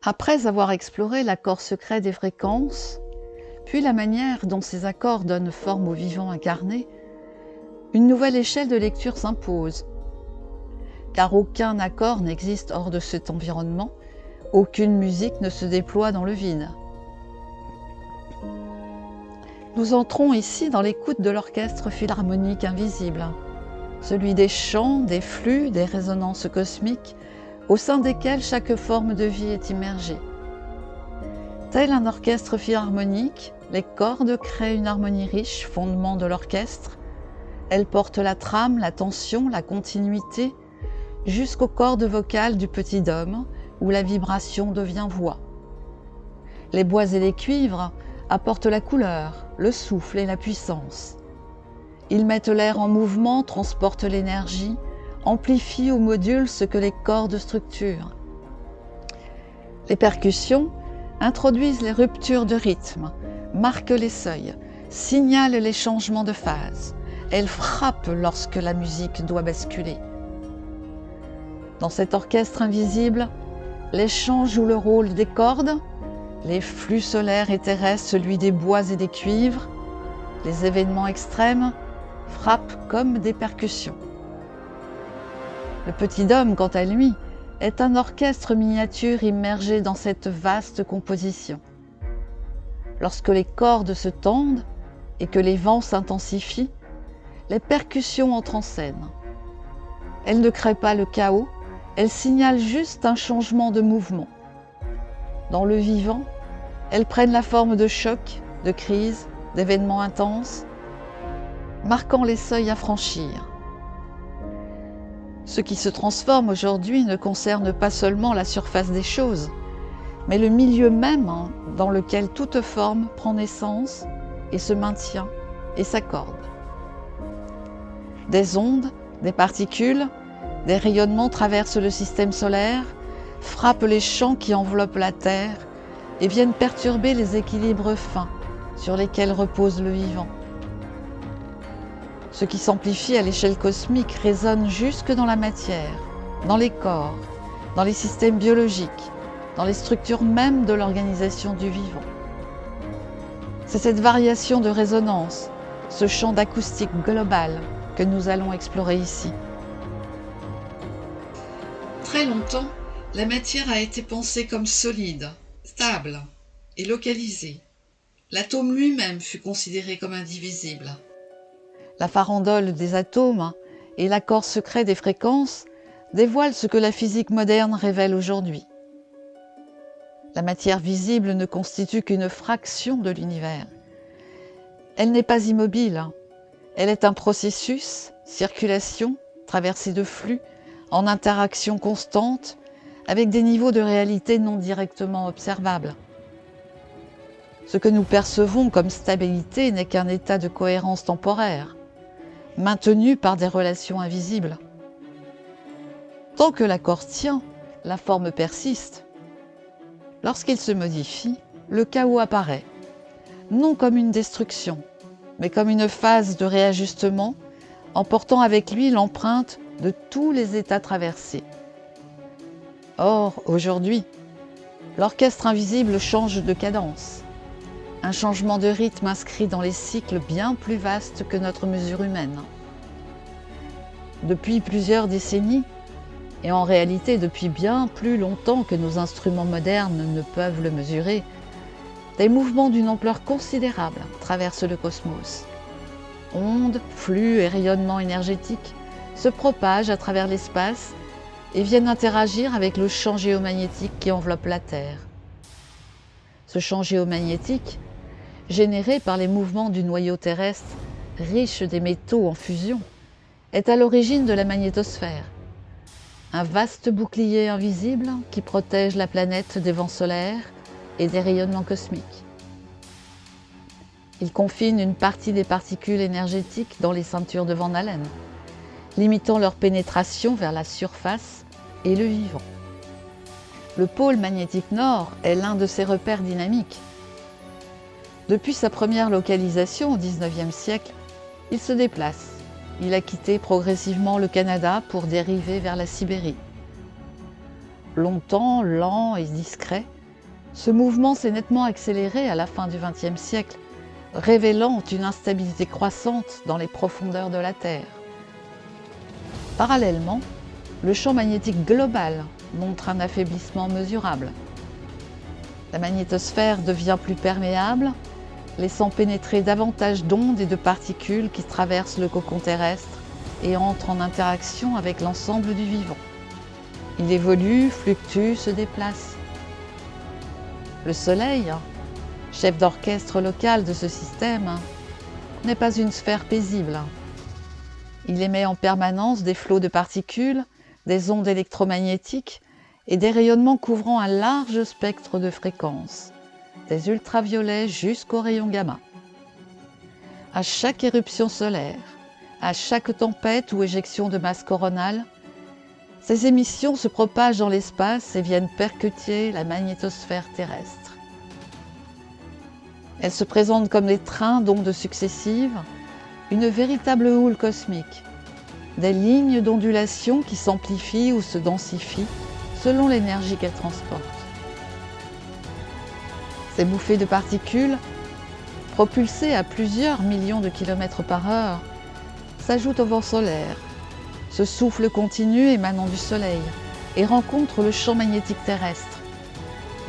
Après avoir exploré l'accord secret des fréquences, puis la manière dont ces accords donnent forme au vivant incarné, une nouvelle échelle de lecture s'impose. Car aucun accord n'existe hors de cet environnement, aucune musique ne se déploie dans le vide. Nous entrons ici dans l'écoute de l'orchestre philharmonique invisible, celui des chants, des flux, des résonances cosmiques, au sein desquelles chaque forme de vie est immergée. Tel un orchestre philharmonique, les cordes créent une harmonie riche, fondement de l'orchestre. Elles portent la trame, la tension, la continuité, jusqu'aux cordes vocales du petit dôme, où la vibration devient voix. Les bois et les cuivres apportent la couleur, le souffle et la puissance. Ils mettent l'air en mouvement, transportent l'énergie, amplifient ou modulent ce que les cordes structurent. Les percussions introduisent les ruptures de rythme, marquent les seuils, signalent les changements de phase. Elles frappent lorsque la musique doit basculer. Dans cet orchestre invisible, les chants jouent le rôle des cordes, les flux solaires et terrestres celui des bois et des cuivres, les événements extrêmes frappent comme des percussions. Le petit dôme, quant à lui, est un orchestre miniature immergé dans cette vaste composition. Lorsque les cordes se tendent et que les vents s'intensifient, les percussions entrent en scène. Elles ne créent pas le chaos, elles signalent juste un changement de mouvement. Dans le vivant, elles prennent la forme de chocs, de crises, d'événements intenses, marquant les seuils à franchir. Ce qui se transforme aujourd'hui ne concerne pas seulement la surface des choses, mais le milieu même dans lequel toute forme prend naissance et se maintient et s'accorde. Des ondes, des particules, des rayonnements traversent le système solaire, frappent les champs qui enveloppent la Terre et viennent perturber les équilibres fins sur lesquels repose le vivant. Ce qui s'amplifie à l'échelle cosmique résonne jusque dans la matière, dans les corps, dans les systèmes biologiques, dans les structures mêmes de l'organisation du vivant. C'est cette variation de résonance, ce champ d'acoustique global que nous allons explorer ici. Très longtemps, la matière a été pensée comme solide, stable et localisée. L'atome lui-même fut considéré comme indivisible. La farandole des atomes et l'accord secret des fréquences dévoilent ce que la physique moderne révèle aujourd'hui. La matière visible ne constitue qu'une fraction de l'univers. Elle n'est pas immobile, elle est un processus, circulation, traversée de flux, en interaction constante, avec des niveaux de réalité non directement observables. Ce que nous percevons comme stabilité n'est qu'un état de cohérence temporaire, maintenu par des relations invisibles. Tant que l'accord tient, la forme persiste. Lorsqu'il se modifie, le chaos apparaît, non comme une destruction, mais comme une phase de réajustement, emportant avec lui l'empreinte de tous les états traversés. Or, aujourd'hui, l'orchestre invisible change de cadence. Un changement de rythme inscrit dans les cycles bien plus vastes que notre mesure humaine. Depuis plusieurs décennies, et en réalité depuis bien plus longtemps que nos instruments modernes ne peuvent le mesurer, des mouvements d'une ampleur considérable traversent le cosmos. Ondes, flux et rayonnements énergétiques se propagent à travers l'espace et viennent interagir avec le champ géomagnétique qui enveloppe la Terre. Ce champ géomagnétique, généré par les mouvements du noyau terrestre riche des métaux en fusion, est à l'origine de la magnétosphère, un vaste bouclier invisible qui protège la planète des vents solaires et des rayonnements cosmiques. Il confine une partie des particules énergétiques dans les ceintures de Van Allen, limitant leur pénétration vers la surface et le vivant. Le pôle magnétique nord est l'un de ces repères dynamiques. Depuis sa première localisation au XIXe siècle, il se déplace. Il a quitté progressivement le Canada pour dériver vers la Sibérie. Longtemps, lent et discret, Ce mouvement s'est nettement accéléré à la fin du XXe siècle, révélant une instabilité croissante dans les profondeurs de la Terre. Parallèlement, le champ magnétique global montre un affaiblissement mesurable. La magnétosphère devient plus perméable, laissant pénétrer davantage d'ondes et de particules qui traversent le cocon terrestre et entrent en interaction avec l'ensemble du vivant. Il évolue, fluctue, se déplace. Le Soleil, chef d'orchestre local de ce système, n'est pas une sphère paisible. Il émet en permanence des flots de particules, des ondes électromagnétiques et des rayonnements couvrant un large spectre de fréquences, des ultraviolets jusqu'aux rayons gamma. À chaque éruption solaire, à chaque tempête ou éjection de masse coronale, ces émissions se propagent dans l'espace et viennent percuter la magnétosphère terrestre. Elles se présentent comme des trains d'ondes successives, une véritable houle cosmique, des lignes d'ondulation qui s'amplifient ou se densifient selon l'énergie qu'elles transportent. Ces bouffées de particules, propulsées à plusieurs millions de kilomètres par heure, s'ajoutent au vent solaire. Ce souffle continu émanant du Soleil et rencontre le champ magnétique terrestre.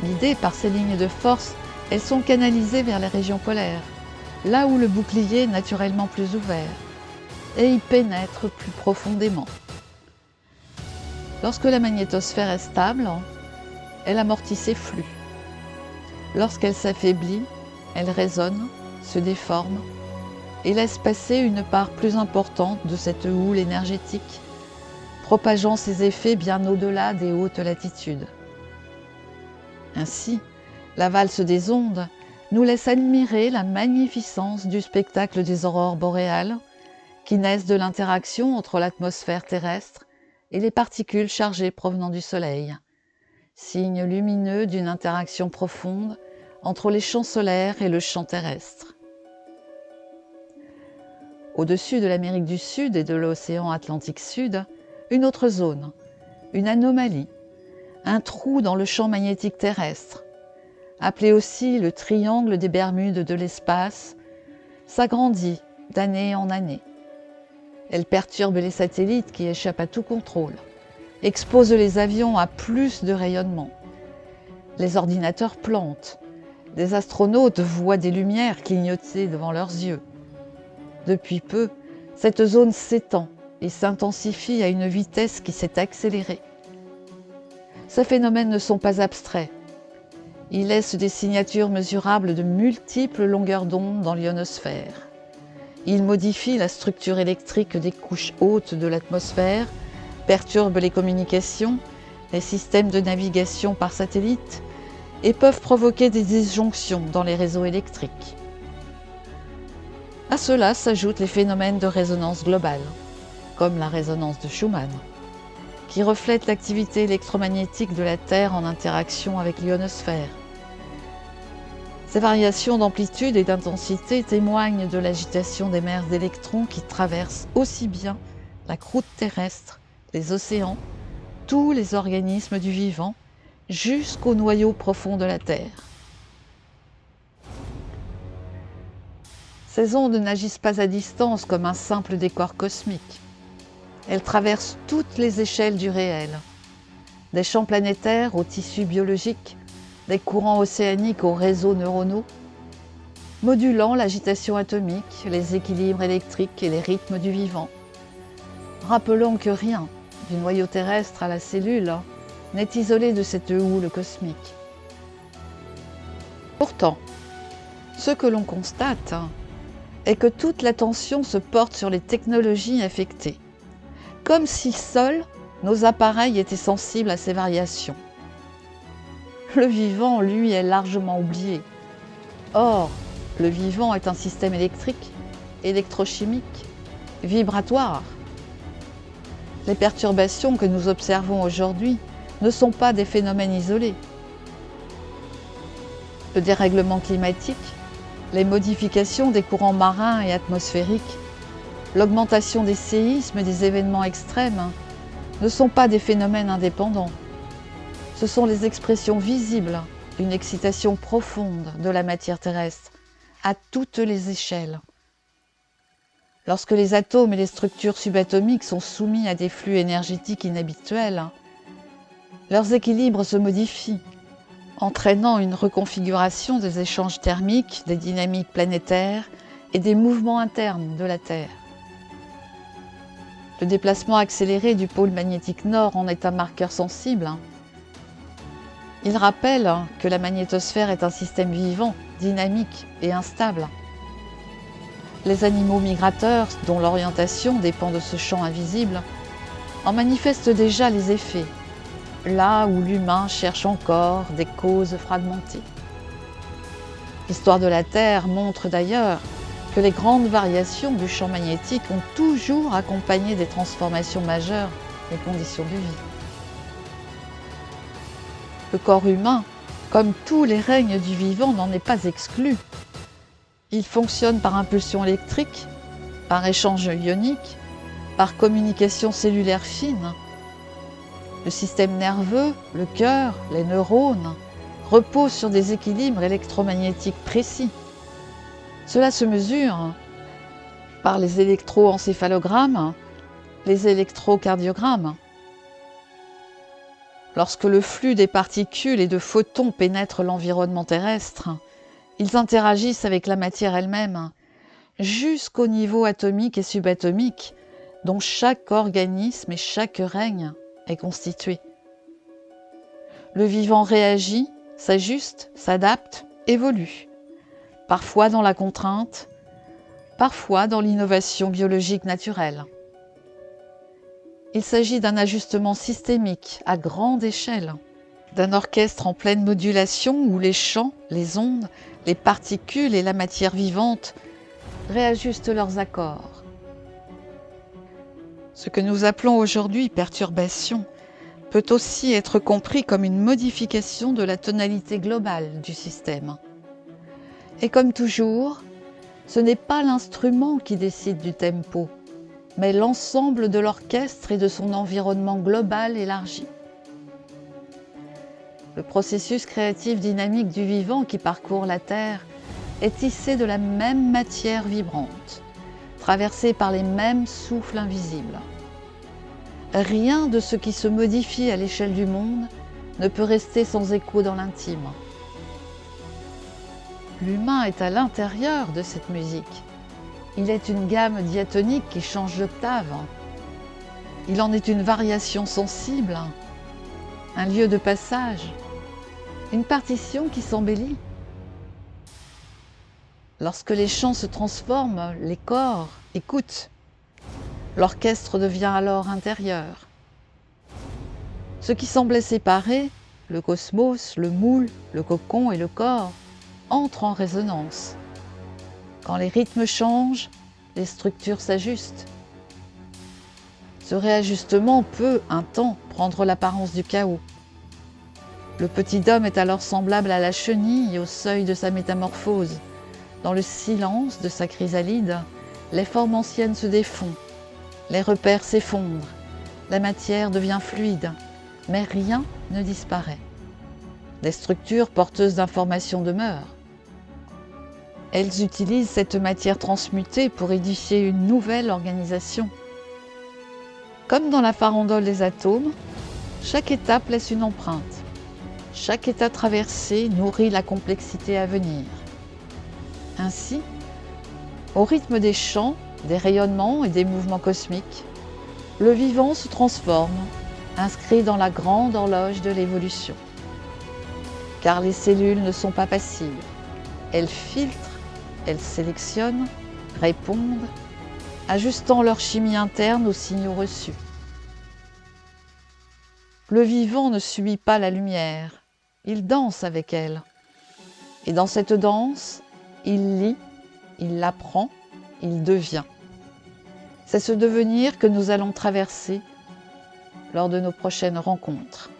Guidées par ces lignes de force, elles sont canalisées vers les régions polaires, là où le bouclier est naturellement plus ouvert, et y pénètrent plus profondément. Lorsque la magnétosphère est stable, elle amortit ses flux. Lorsqu'elle s'affaiblit, elle résonne, se déforme, et laisse passer une part plus importante de cette houle énergétique, propageant ses effets bien au-delà des hautes latitudes. Ainsi, la valse des ondes nous laisse admirer la magnificence du spectacle des aurores boréales, qui naissent de l'interaction entre l'atmosphère terrestre et les particules chargées provenant du Soleil, signe lumineux d'une interaction profonde entre les champs solaires et le champ terrestre. Au-dessus de l'Amérique du Sud et de l'océan Atlantique Sud, une autre zone, une anomalie, un trou dans le champ magnétique terrestre, appelé aussi le triangle des Bermudes de l'espace, s'agrandit d'année en année. Elle perturbe les satellites qui échappent à tout contrôle, expose les avions à plus de rayonnement. Les ordinateurs plantent, des astronautes voient des lumières clignoter devant leurs yeux. Depuis peu, cette zone s'étend et s'intensifie à une vitesse qui s'est accélérée. Ces phénomènes ne sont pas abstraits. Ils laissent des signatures mesurables de multiples longueurs d'onde dans l'ionosphère. Ils modifient la structure électrique des couches hautes de l'atmosphère, perturbent les communications, les systèmes de navigation par satellite et peuvent provoquer des disjonctions dans les réseaux électriques. À cela s'ajoutent les phénomènes de résonance globale, comme la résonance de Schumann, qui reflète l'activité électromagnétique de la Terre en interaction avec l'ionosphère. Ces variations d'amplitude et d'intensité témoignent de l'agitation des mers d'électrons qui traversent aussi bien la croûte terrestre, les océans, tous les organismes du vivant, jusqu'au noyau profond de la Terre. Ces ondes n'agissent pas à distance comme un simple décor cosmique. Elles traversent toutes les échelles du réel, des champs planétaires aux tissus biologiques, des courants océaniques aux réseaux neuronaux, modulant l'agitation atomique, les équilibres électriques et les rythmes du vivant. Rappelons que rien, du noyau terrestre à la cellule, n'est isolé de cette houle cosmique. Pourtant, ce que l'on constate est que toute l'attention se porte sur les technologies affectées, comme si seuls nos appareils étaient sensibles à ces variations. Le vivant, lui, est largement oublié. Or, le vivant est un système électrique, électrochimique, vibratoire. Les perturbations que nous observons aujourd'hui ne sont pas des phénomènes isolés. Le dérèglement climatique, les modifications des courants marins et atmosphériques, l'augmentation des séismes et des événements extrêmes ne sont pas des phénomènes indépendants. Ce sont les expressions visibles une excitation profonde de la matière terrestre, à toutes les échelles. Lorsque les atomes et les structures subatomiques sont soumis à des flux énergétiques inhabituels, leurs équilibres se modifient, entraînant une reconfiguration des échanges thermiques, des dynamiques planétaires et des mouvements internes de la Terre. Le déplacement accéléré du pôle magnétique nord en est un marqueur sensible. Il rappelle que la magnétosphère est un système vivant, dynamique et instable. Les animaux migrateurs, dont l'orientation dépend de ce champ invisible, en manifestent déjà les effets, là où l'humain cherche encore des causes fragmentées. L'histoire de la Terre montre d'ailleurs que les grandes variations du champ magnétique ont toujours accompagné des transformations majeures des conditions de vie. Le corps humain, comme tous les règnes du vivant, n'en est pas exclu. Il fonctionne par impulsion électrique, par échange ionique, par communication cellulaire fine. Le système nerveux, le cœur, les neurones reposent sur des équilibres électromagnétiques précis. Cela se mesure par les électroencéphalogrammes, les électrocardiogrammes. Lorsque le flux des particules et de photons pénètre l'environnement terrestre, ils interagissent avec la matière elle-même, jusqu'au niveau atomique et subatomique, dont chaque organisme et chaque règne est constitué. Le vivant réagit, s'ajuste, s'adapte, évolue, parfois dans la contrainte, parfois dans l'innovation biologique naturelle. Il s'agit d'un ajustement systémique à grande échelle, d'un orchestre en pleine modulation où les champs, les ondes, les particules et la matière vivante réajustent leurs accords. Ce que nous appelons aujourd'hui perturbation peut aussi être compris comme une modification de la tonalité globale du système. Et comme toujours, ce n'est pas l'instrument qui décide du tempo, mais l'ensemble de l'orchestre et de son environnement global élargi. Le processus créatif dynamique du vivant qui parcourt la Terre est tissé de la même matière vibrante, traversée par les mêmes souffles invisibles. Rien de ce qui se modifie à l'échelle du monde ne peut rester sans écho dans l'intime. L'humain est à l'intérieur de cette musique. Il est une gamme diatonique qui change d'octave. Il en est une variation sensible, un lieu de passage, une partition qui s'embellit. Lorsque les chants se transforment, les corps écoutent. L'orchestre devient alors intérieur. Ce qui semblait séparé, le cosmos, le moule, le cocon et le corps, entrent en résonance. Quand les rythmes changent, les structures s'ajustent. Ce réajustement peut, un temps, prendre l'apparence du chaos. Le petit homme est alors semblable à la chenille au seuil de sa métamorphose. Dans le silence de sa chrysalide, les formes anciennes se défont, les repères s'effondrent, la matière devient fluide, mais rien ne disparaît. Les structures porteuses d'informations demeurent. Elles utilisent cette matière transmutée pour édifier une nouvelle organisation. Comme dans la farandole des atomes, chaque étape laisse une empreinte. Chaque état traversé nourrit la complexité à venir. Ainsi, au rythme des chants, des rayonnements et des mouvements cosmiques, le vivant se transforme, inscrit dans la grande horloge de l'évolution. Car les cellules ne sont pas passives. Elles filtrent, elles sélectionnent, répondent, ajustant leur chimie interne aux signaux reçus. Le vivant ne subit pas la lumière, il danse avec elle. Et dans cette danse, il lit, il l'apprend, il devient. C'est ce devenir que nous allons traverser lors de nos prochaines rencontres.